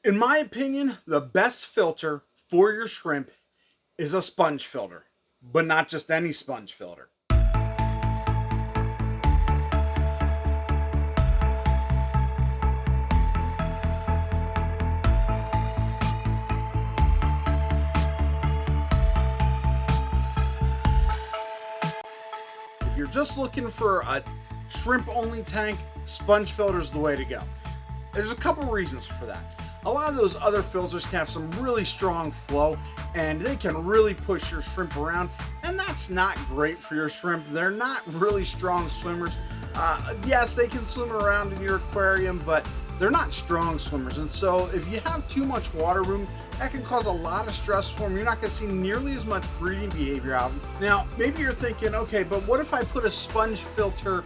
In my opinion, the best filter for your shrimp is a sponge filter, but not just any sponge filter. If you're just looking for a shrimp only tank, sponge filter is the way to go. There's a couple reasons for that. A lot of those other filters can have some really strong flow and they can really push your shrimp around, and that's not great for your shrimp. They're not really strong swimmers. Yes, they can swim around in your aquarium, but they're not strong swimmers. And so if you have too much water room, that can cause a lot of stress for them. You're not going to see nearly as much breeding behavior out of them. Now, maybe you're thinking, okay, but what if I put a sponge filter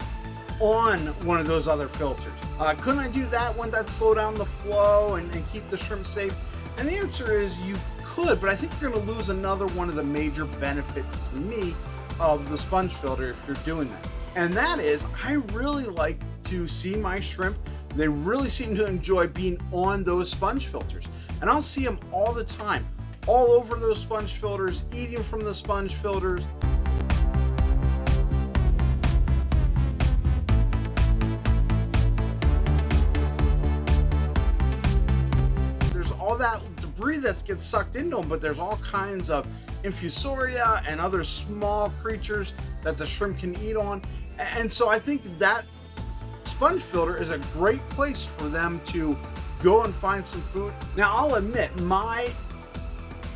on one of those other filters? Couldn't I do that? Wouldn't that slow down the flow and keep the shrimp safe? And the answer is you could, but I think you're going to lose another one of the major benefits to me of the sponge filter if you're doing that. And that is, I really like to see my shrimp. They really seem to enjoy being on those sponge filters. And I'll see them all the time, all over those sponge filters, eating from the sponge filters. All that debris that gets sucked into them, but there's all kinds of infusoria and other small creatures that the shrimp can eat on. And so I think that sponge filter is a great place for them to go and find some food. Now, I'll admit, my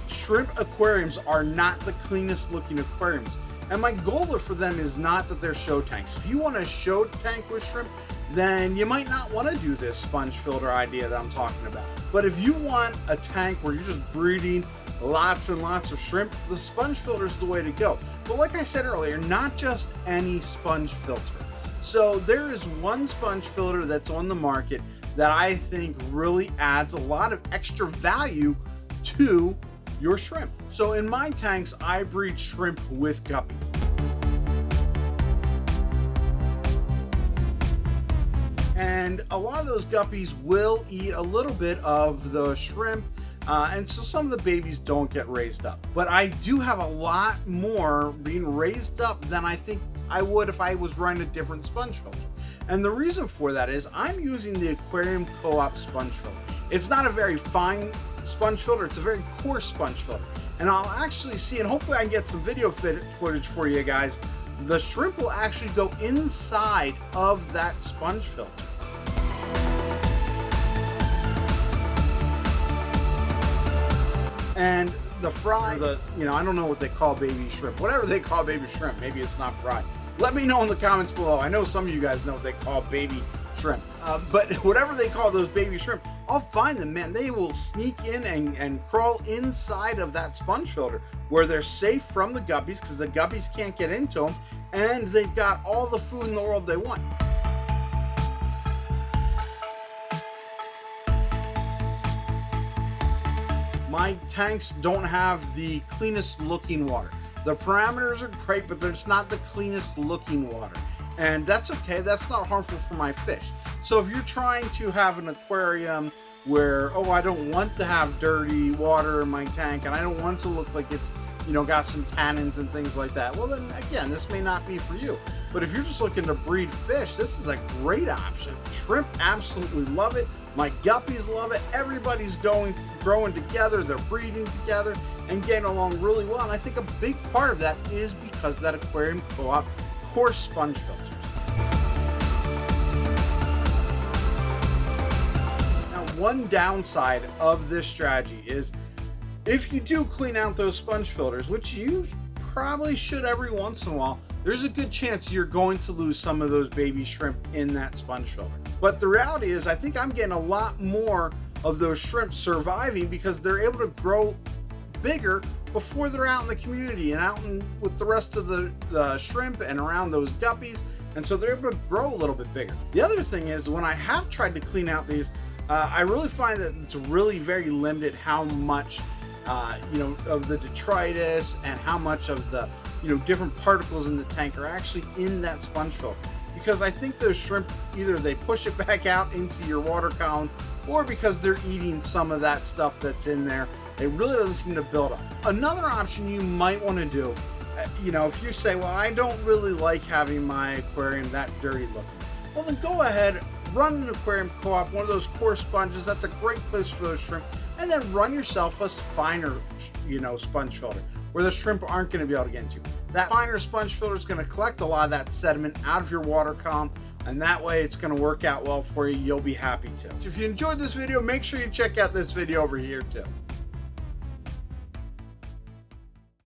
shrimp aquariums are not the cleanest looking aquariums. And my goal for them is not that they're show tanks. If you want a show tank with shrimp, then you might not want to do this sponge filter idea that I'm talking about. But if you want a tank where you're just breeding lots and lots of shrimp, the sponge filter is the way to go. But like I said earlier, not just any sponge filter. So there is one sponge filter that's on the market that I think really adds a lot of extra value to your shrimp. So in my tanks, I breed shrimp with guppies. And a lot of those guppies will eat a little bit of the shrimp, and so some of the babies don't get raised up. But I do have a lot more being raised up than I think I would if I was running a different sponge filter. And the reason for that is I'm using the Aquarium Co-op sponge filter. It's not a very fine sponge filter, it's a very coarse sponge filter. And I'll actually see, and hopefully I can get some video footage for you guys, the shrimp will actually go inside of that sponge filter. And the fry, I don't know what they call baby shrimp. Whatever they call baby shrimp, maybe it's not fried. Let me know in the comments below. I know some of you guys know what they call baby shrimp. But whatever they call those baby shrimp, I'll find them, man. They will sneak in and crawl inside of that sponge filter where they're safe from the guppies because the guppies can't get into them, and they've got all the food in the world they want. My tanks don't have the cleanest looking water. The parameters are great, but it's not the cleanest looking water. And that's okay, that's not harmful for my fish. So if you're trying to have an aquarium where, oh, I don't want to have dirty water in my tank and I don't want to look like it's, got some tannins and things like that, well then again, this may not be for you. But if you're just looking to breed fish, this is a great option. Shrimp absolutely love it. My guppies love it. Everybody's growing together, they're breeding together and getting along really well. And I think a big part of that is because of that Aquarium Co-op coarse sponge filters. Now, one downside of this strategy is if you do clean out those sponge filters, which you probably should every once in a while, there's a good chance you're going to lose some of those baby shrimp in that sponge filter. But the reality is, I think I'm getting a lot more of those shrimp surviving because they're able to grow bigger before they're out in the community and out with the rest of the shrimp and around those guppies. And so they're able to grow a little bit bigger. The other thing is, when I have tried to clean out these, I really find that it's really very limited how much of the detritus and how much of the different particles in the tank are actually in that sponge filter. because I think those shrimp, either they push it back out into your water column, or because they're eating some of that stuff that's in there, it really doesn't seem to build up. Another option you might want to do, you know, if you say, well, I don't really like having my aquarium that dirty looking, well, then go ahead, run an aquarium co-op, one of those core sponges. That's a great place for those shrimp. And then run yourself a finer, you know, sponge filter where the shrimp aren't going to be able to get into. That finer sponge filter is going to collect a lot of that sediment out of your water column, and that way it's going to work out well for you. You'll be happy to. So if you enjoyed this video, make sure you check out this video over here too.